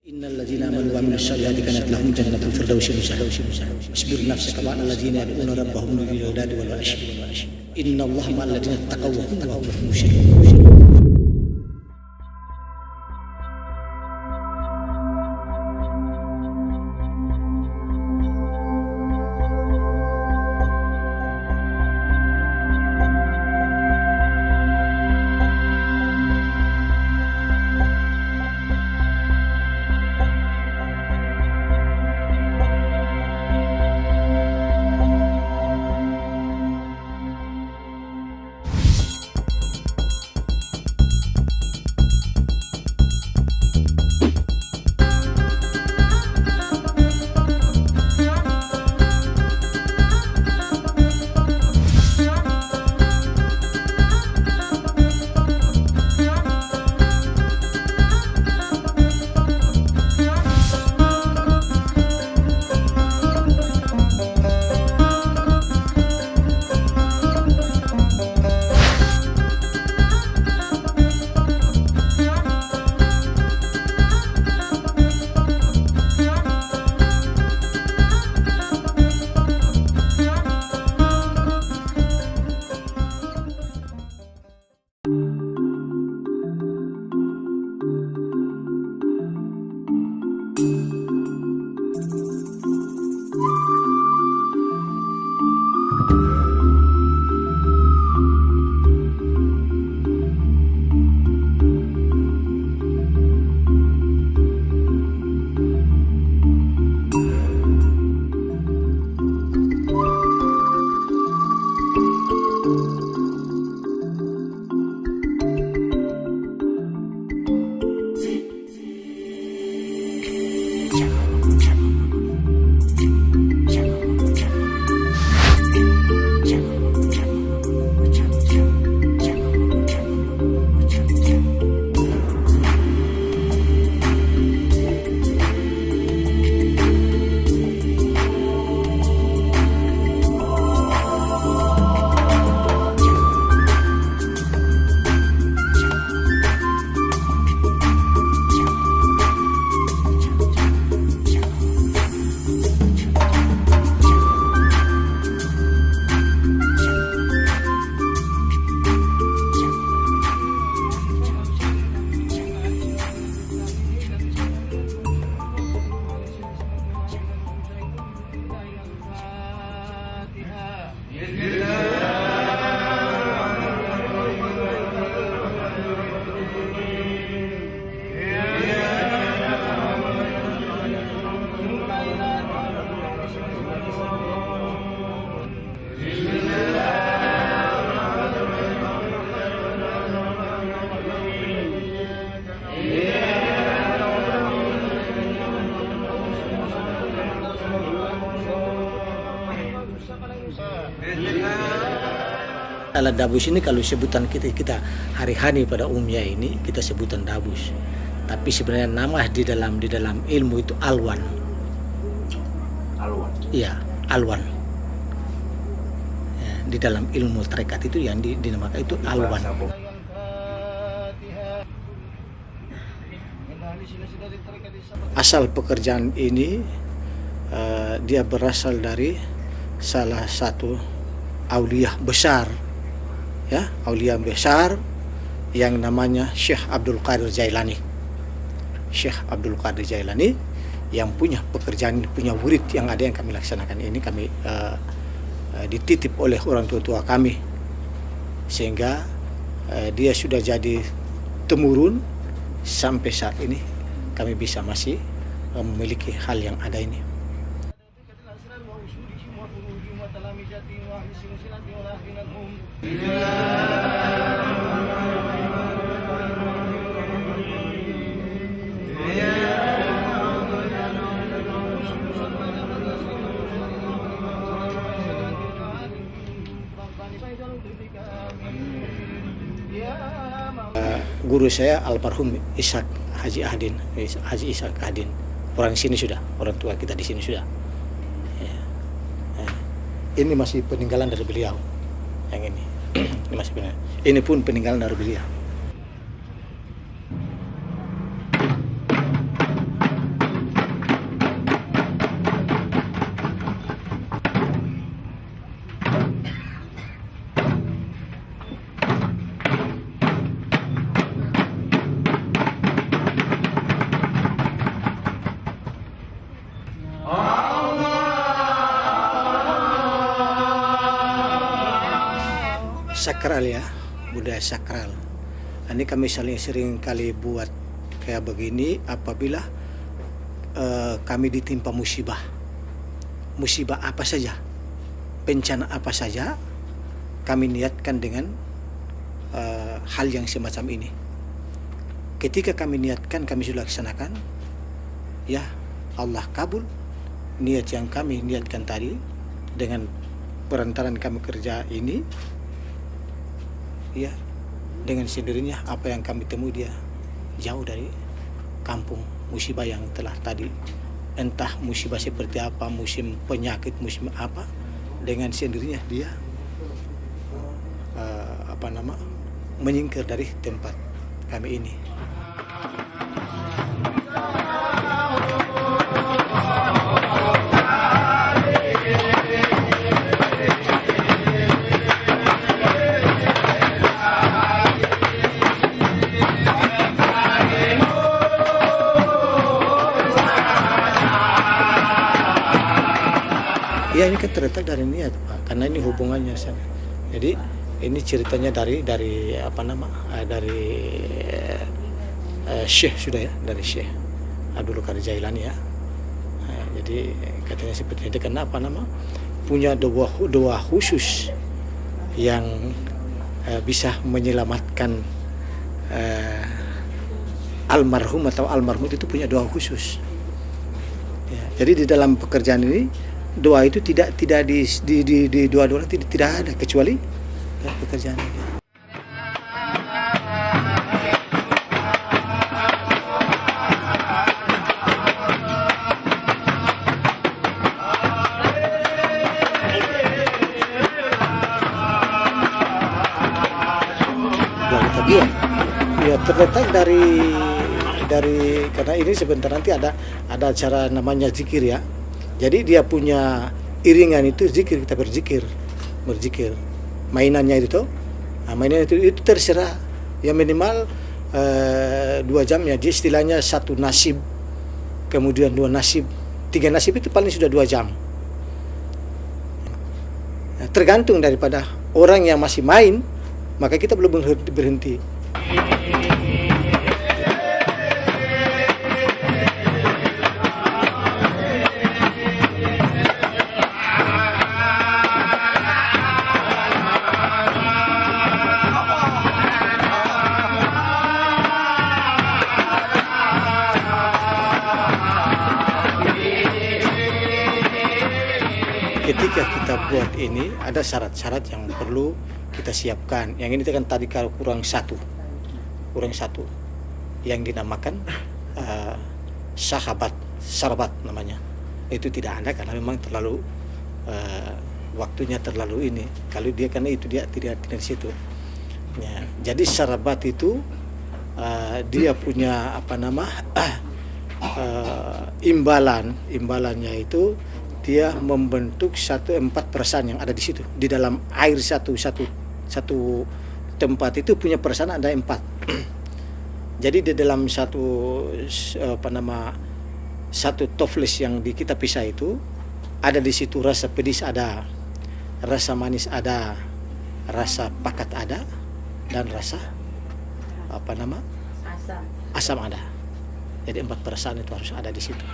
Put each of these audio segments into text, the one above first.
Innal ladzina amanu wa amilus solihati kanat lahum jannatul firdausi nuzula. Wasbir nafsaka ma'al ladzina yad'una rabbahum bil ghadati wal 'ashyi. Innallaha ma'al ladzina taqaw wa hum muhsinun. Alat dabus ini kalau sebutan kita hari-hari pada umumnya ini kita sebutan dabus. Tapi sebenarnya nama di dalam ilmu itu alwan. Alwan. Iya, alwan. Ya, di dalam ilmu tarekat itu yang dinamakan itu alwan. Asal pekerjaan ini dia berasal dari salah satu aulia besar, ya, aulia besar yang namanya Syekh Abdul Qadir Jailani. Syekh Abdul Qadir Jailani yang punya pekerjaan, punya wirid yang ada yang kami laksanakan ini, kami dititip oleh orang tua kami, sehingga dia sudah jadi temurun sampai saat ini kami bisa masih memiliki hal yang ada ini. Guru saya almarhum Ishak Haji Ishak Ahdin, orang sini sudah, orang tua kita di sini sudah. Ya. Ini masih peninggalan dari beliau, yang ini. Ini masih peninggalan. Ini pun peninggalan dari beliau. sakral ya, budaya sakral. Ini kami sering kali buat kayak begini apabila kami ditimpa musibah. Musibah apa saja, bencana apa saja, kami niatkan dengan hal yang semacam ini. Ketika kami niatkan, kami sudah laksanakan, ya Allah kabul niat yang kami niatkan tadi. Dengan perantaran kami kerja ini, ya dengan sendirinya apa yang kami temui dia jauh dari kampung musibah yang telah tadi, entah musibah seperti apa, musim penyakit, musim apa, dengan sendirinya dia menyingkir dari tempat kami ini. Ya ini kan terletak dari niat Pak, karena ini hubungannya. Jadi ini ceritanya dari Syekh sudah ya, dari Syekh Abdul Qadir Jailani ya. Jadi katanya seperti itu, karena punya doa khusus yang bisa menyelamatkan almarhum atau almarhum itu punya doa khusus. Ya, jadi di dalam pekerjaan ini doa itu tidak di doa tidak ada kecuali ya, pekerjaan ini. Ya terletak dari karena ini sebentar nanti ada acara namanya zikir ya. Jadi dia punya iringan itu zikir, kita berzikir. Mainannya itu tuh, mainannya itu terserah. Ya minimal 2 jam ya. Dia istilahnya 1 nasib, kemudian 2 nasib, 3 nasib itu paling sudah 2 jam. Nah, tergantung daripada orang yang masih main, maka kita belum berhenti. Ketika kita buat ini ada syarat-syarat yang perlu kita siapkan. Yang ini kan tadi kalau kurang satu yang dinamakan sarbat namanya. Itu tidak ada karena memang terlalu waktunya terlalu ini. Kalau dia karena itu dia tidak di situ. Ya, jadi sarbat itu dia punya imbalannya itu dia membentuk 4 perasaan yang ada di situ. Di dalam air satu tempat itu punya perasaan ada 4. Jadi di dalam satu toples yang kita pisah itu ada di situ rasa pedis ada, rasa manis ada, rasa pakat ada, dan rasa asam ada. Jadi 4 perasaan itu harus ada di situ.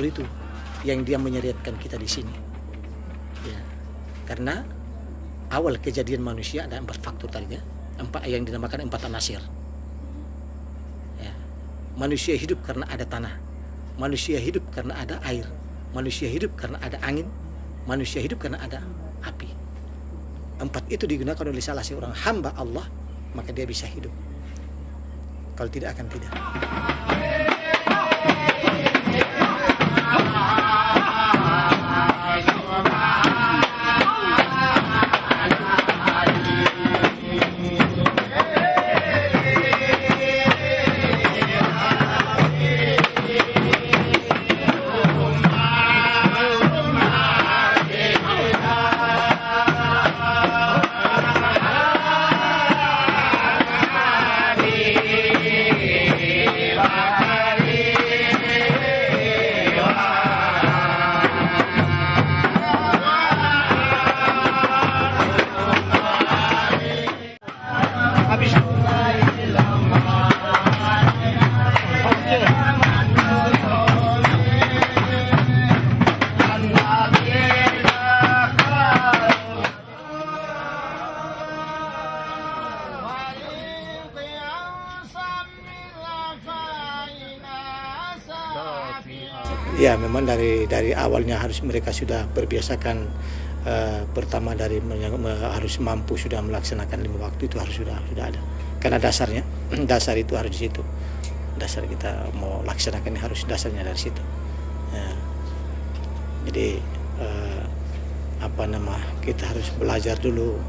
Itu yang dia menyeriatkan kita di sini ya, karena awal kejadian manusia ada 4 faktor tadi ya, 4 yang dinamakan 4 anasir ya. Manusia hidup karena ada tanah, manusia hidup karena ada air, manusia hidup karena ada angin, manusia hidup karena ada api. 4 itu digunakan oleh salah seorang hamba Allah, maka dia bisa hidup. kalau tidak akan tidak. Ya, memang dari awalnya mereka sudah berbiasakan, pertama harus mampu sudah melaksanakan 5 waktu itu harus sudah ada. Karena dasar itu harus di situ. Dasar kita mau laksanakan ini harus dasarnya dari situ. Ya. Jadi kita harus belajar dulu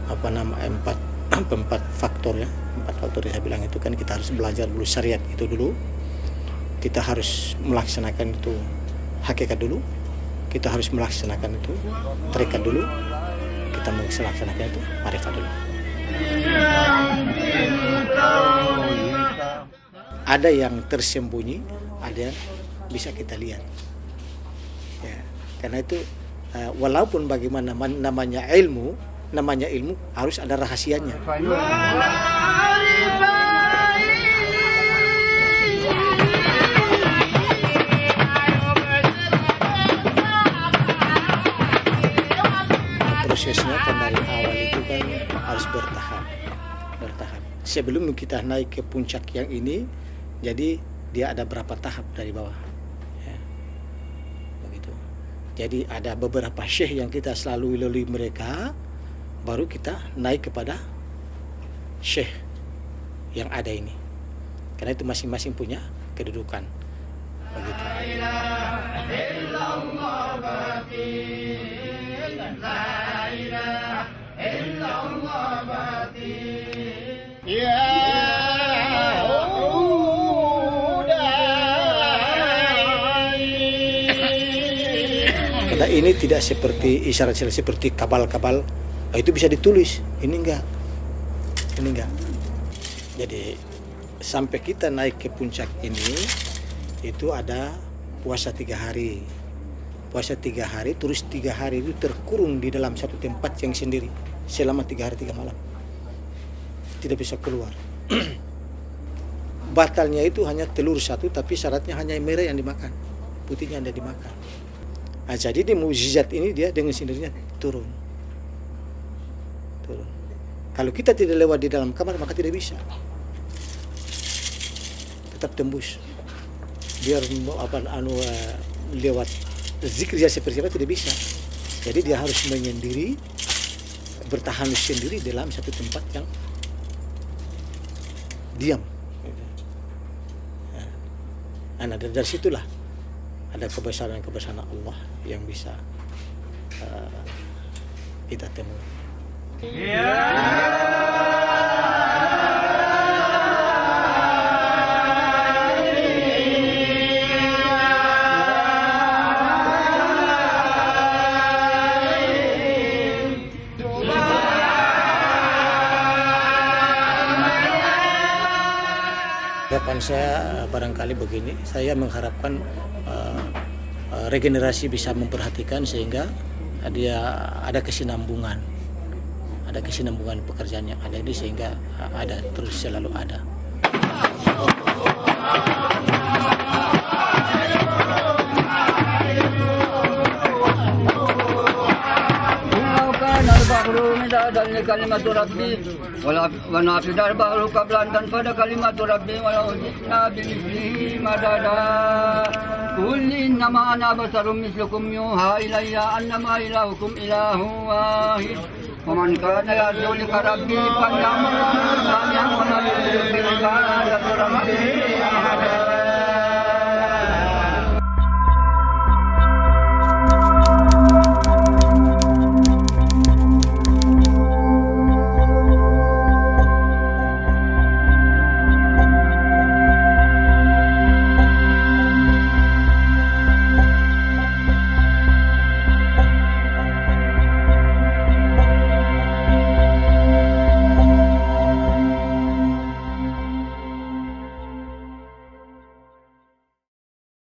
empat faktor ya. 4 faktor yang saya bilang itu kan kita harus belajar dulu syariat itu dulu. Kita harus melaksanakan itu hakikat dulu, kita harus melaksanakan itu tarekat dulu, kita melaksanakan itu marifat dulu. Ada yang tersembunyi, ada yang bisa kita lihat. Ya, karena itu walaupun bagaimana namanya ilmu harus ada rahasianya. Prosesnya kan dari awal itu kan harus bertahap. Sebelum kita naik ke puncak yang ini, jadi dia ada berapa tahap dari bawah. Ya. Begitu. Jadi ada beberapa syekh yang kita selalu lalui mereka, baru kita naik kepada syekh yang ada ini. Karena itu masing-masing punya kedudukan. Begitu. Karena ini tidak seperti isyarat seperti kabal-kabal, itu bisa ditulis. Ini enggak. Jadi sampai kita naik ke puncak ini, itu ada puasa 3 hari. Puasa 3 hari, terus 3 hari itu terkurung di dalam satu tempat yang sendiri selama 3 hari 3 malam. Tidak bisa keluar. Batalnya itu hanya telur 1, tapi syaratnya hanya merah yang dimakan, putihnya tidak dimakan. Nah, jadi di mukjizat ini dia dengan sendirinya turun. Kalau kita tidak lewat di dalam kamar maka tidak bisa. Tetap tembus. Biar lewat zikir seperti apa tidak bisa. Jadi dia harus menyendiri, bertahan sendiri dalam satu tempat yang diam. Nah, dari situlah ada kebesaran Allah yang bisa kita temui. Harapan saya barangkali begini, saya mengharapkan regenerasi bisa memperhatikan sehingga dia ada kesinambungan pekerjaan yang ada ini sehingga ada terus selalu ada. Kalimatu Rabbi wa nafidar bahru qablan dan pada kalimatu Rabbi walau jitna bimislihi madada qul innama ana basarum mislukum yuha ilayya annama ilahukum ilahu wahid ومن كان يرجو لقاء ربه فليعمل عملا صالحا ولا يشرك بعبادة ربه أحدا